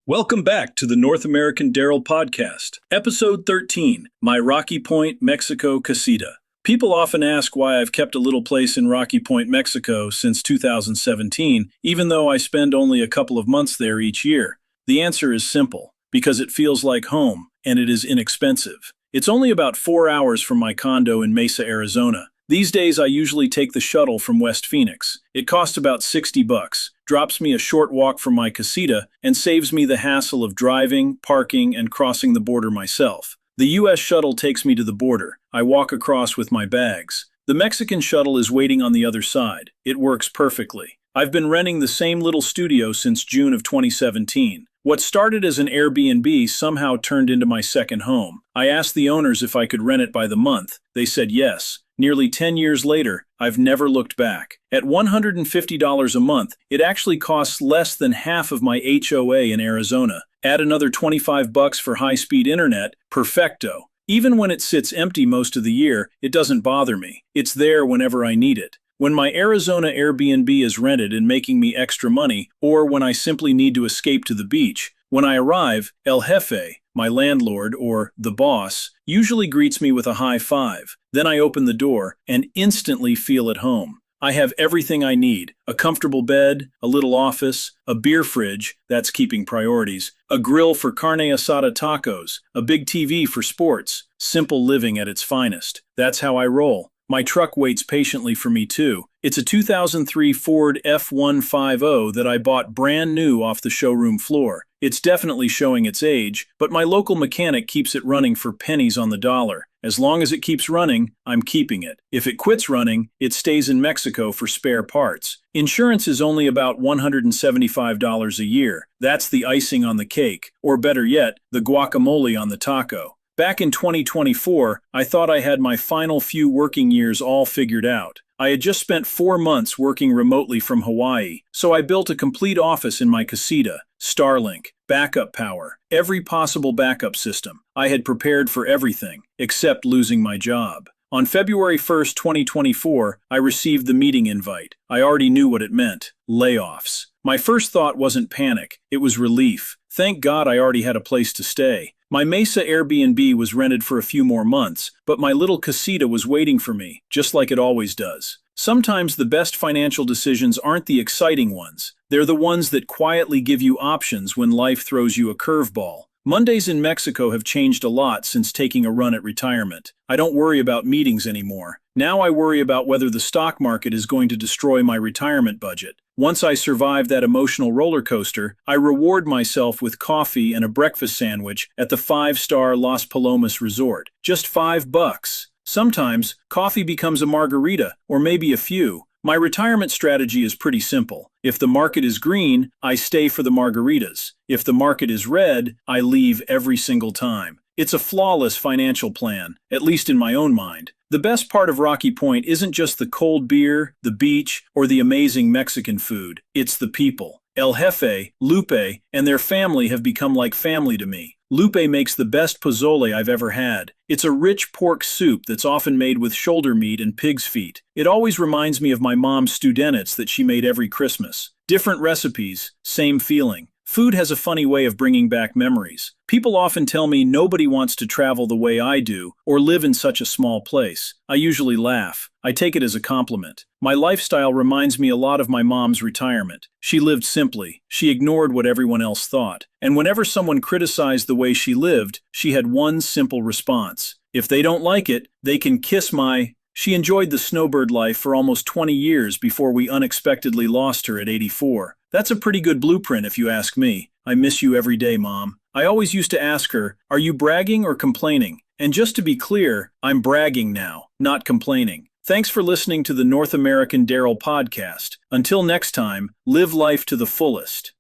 Welcome back to the North American Daryl Podcast, Episode 13, My Rocky Point, Mexico Casita. People often ask why I've kept a little place in Rocky Point, Mexico since 2017, even though I spend only a couple of months there each year. The answer is simple, because it feels like home, and it is inexpensive. It's only about 4 hours from my condo in Mesa, Arizona. These days I usually take the shuttle from West Phoenix. It costs about $60, drops me a short walk from my casita, and saves me the hassle of driving, parking, and crossing the border myself. The U.S. shuttle takes me to the border. I walk across with my bags. The Mexican shuttle is waiting on the other side. It works perfectly. I've been renting the same little studio since June of 2017. What started as an Airbnb somehow turned into my second home. I asked the owners if I could rent it by the month. They said yes. Nearly 10 years later, I've never looked back. At $150 a month, it actually costs less than half of my HOA in Arizona. Add another $25 for high-speed internet, perfecto. Even when it sits empty most of the year, it doesn't bother me. It's there whenever I need it. When my Arizona Airbnb is rented and making me extra money, or when I simply need to escape to the beach, when I arrive, El Jefe, my landlord, or the boss, usually greets me with a high five. Then I open the door and instantly feel at home. I have everything I need: a comfortable bed, a little office, a beer fridge, that's keeping priorities, a grill for carne asada tacos, a big TV for sports. Simple living at its finest. That's how I roll. My truck waits patiently for me too. It's a 2003 Ford F-150 that I bought brand new off the showroom floor. It's definitely showing its age, but my local mechanic keeps it running for pennies on the dollar. As long as it keeps running, I'm keeping it. If it quits running, it stays in Mexico for spare parts. Insurance is only about $175 a year. That's the icing on the cake, or better yet, the guacamole on the taco. Back in 2024, I thought I had my final few working years all figured out. I had just spent 4 months working remotely from Hawaii, so I built a complete office in my casita. Starlink, backup power, every possible backup system. I had prepared for everything, except losing my job. On February 1st, 2024, I received the meeting invite. I already knew what it meant: layoffs. My first thought wasn't panic, it was relief. Thank God I already had a place to stay. My Mesa Airbnb was rented for a few more months, but my little casita was waiting for me, just like it always does. Sometimes the best financial decisions aren't the exciting ones. They're the ones that quietly give you options when life throws you a curveball. Mondays in Mexico have changed a lot since taking a run at retirement. I don't worry about meetings anymore. Now I worry about whether the stock market is going to destroy my retirement budget. Once I survive that emotional roller coaster, I reward myself with coffee and a breakfast sandwich at the 5-star Las Palomas resort. Just $5. Sometimes, coffee becomes a margarita, or maybe a few. My retirement strategy is pretty simple. If the market is green, I stay for the margaritas. If the market is red, I leave every single time. It's a flawless financial plan, at least in my own mind. The best part of Rocky Point isn't just the cold beer, the beach, or the amazing Mexican food. It's the people. El Jefe, Lupe, and their family have become like family to me. Lupe makes the best pozole I've ever had. It's a rich pork soup that's often made with shoulder meat and pig's feet. It always reminds me of my mom's studenettes that she made every Christmas. Different recipes, same feeling. Food has a funny way of bringing back memories. People often tell me nobody wants to travel the way I do or live in such a small place. I usually laugh. I take it as a compliment. My lifestyle reminds me a lot of my mom's retirement. She lived simply. She ignored what everyone else thought. And whenever someone criticized the way she lived, she had one simple response: if they don't like it, they can kiss my... She enjoyed the snowbird life for almost 20 years before we unexpectedly lost her at 84. That's a pretty good blueprint if you ask me. I miss you every day, Mom. I always used to ask her, are you bragging or complaining? And just to be clear, I'm bragging now, not complaining. Thanks for listening to the North American Daryl Podcast. Until next time, live life to the fullest.